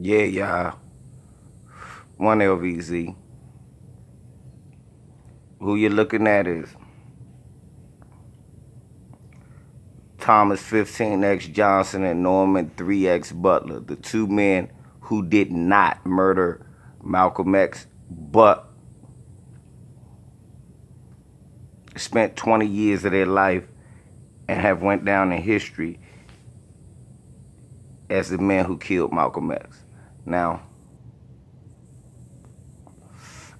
Yeah, y'all. One LVZ. Who you're looking at is Thomas 15X Johnson and Norman 3X Butler, the two men who did not murder Malcolm X, but spent 20 years of their life and have went down in history as the men who killed Malcolm X. Now,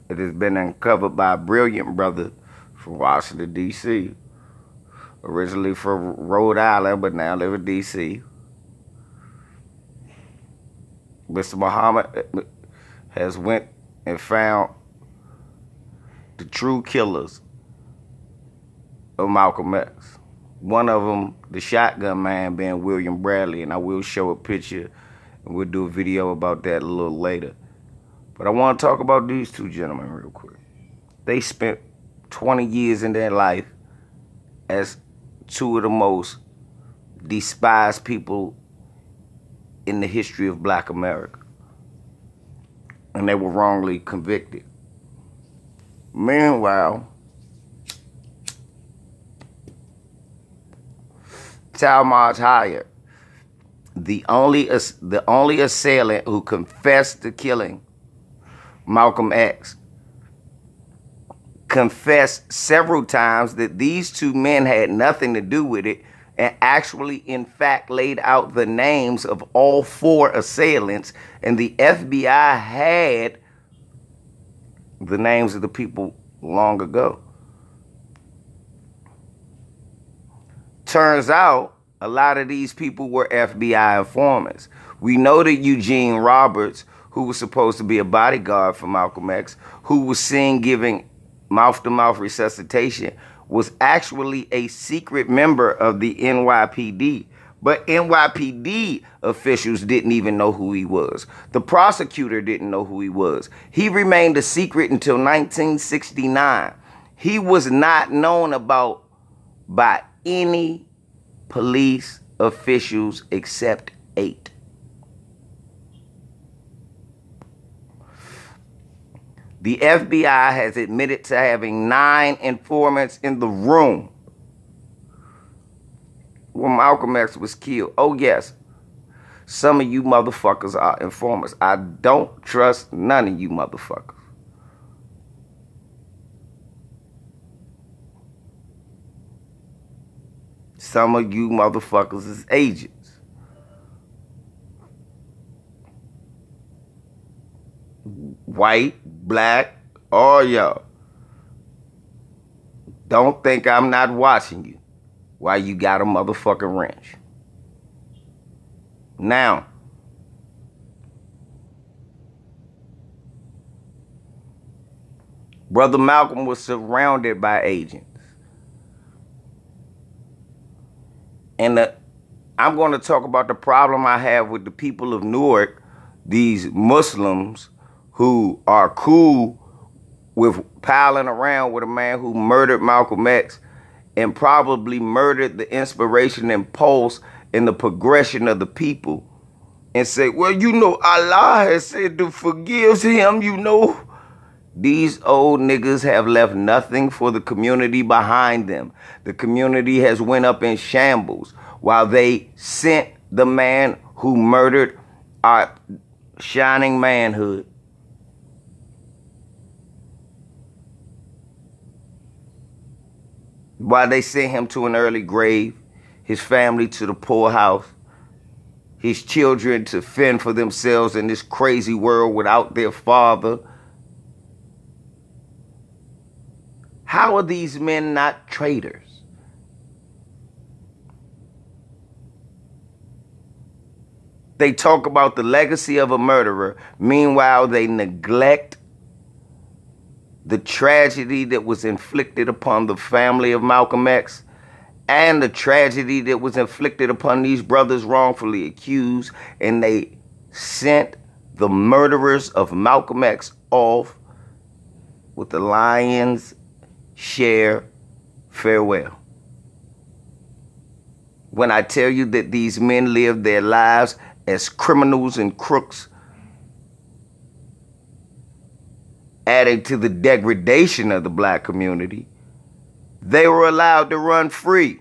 it has been uncovered by a brilliant brother from Washington, D.C., originally from Rhode Island, but now live in D.C. Mr. Muhammad has went and found the true killers of Malcolm X. One of them, the shotgun man, being William Bradley, and I will show a picture, and we'll do a video about that a little later. But I want to talk about these two gentlemen real quick. They spent 20 years in their life as two of the most despised people in the history of Black America. And they were wrongly convicted. Meanwhile, Talmadge Hayer, the only assailant who confessed to killing Malcolm X, confessed several times that these two men had nothing to do with it, and actually, in fact, laid out the names of all four assailants, and the FBI had the names of the people long ago. Turns out, a lot of these people were FBI informants. We know that Eugene Roberts, who was supposed to be a bodyguard for Malcolm X, who was seen giving mouth-to-mouth resuscitation, was actually a secret member of the NYPD. But NYPD officials didn't even know who he was. The prosecutor didn't know who he was. He remained a secret until 1969. He was not known about by any police officials except 8. The FBI has admitted to having 9 informants in the room when Malcolm X was killed. Oh, yes, some of you motherfuckers are informers. I don't trust none of you motherfuckers. Some of you motherfuckers is agents. White, black, all y'all. Don't think I'm not watching you while you got a motherfucking wrench. Now, Brother Malcolm was surrounded by agents. And I'm going to talk about the problem I have with the people of Newark, these Muslims who are cool with piling around with a man who murdered Malcolm X and probably murdered the inspiration and pulse and the progression of the people, and say, well, you know, Allah has said to forgive him, you know. These old niggas have left nothing for the community behind them. The community has went up in shambles while they sent the man who murdered our shining manhood. While they sent him to an early grave, his family to the poorhouse, his children to fend for themselves in this crazy world without their father. How are these men not traitors? They talk about the legacy of a murderer. Meanwhile, they neglect the tragedy that was inflicted upon the family of Malcolm X and the tragedy that was inflicted upon these brothers wrongfully accused. And they sent the murderers of Malcolm X off with the lion's share farewell. When I tell you that these men lived their lives as criminals and crooks adding to the degradation of the black community, they were allowed to run free.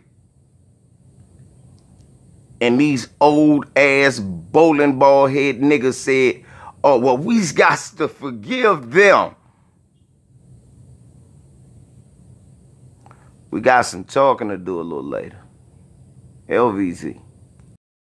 And these old ass bowling ball head niggas said, oh, well, we's got to forgive them. We got some talking to do a little later. LVZ.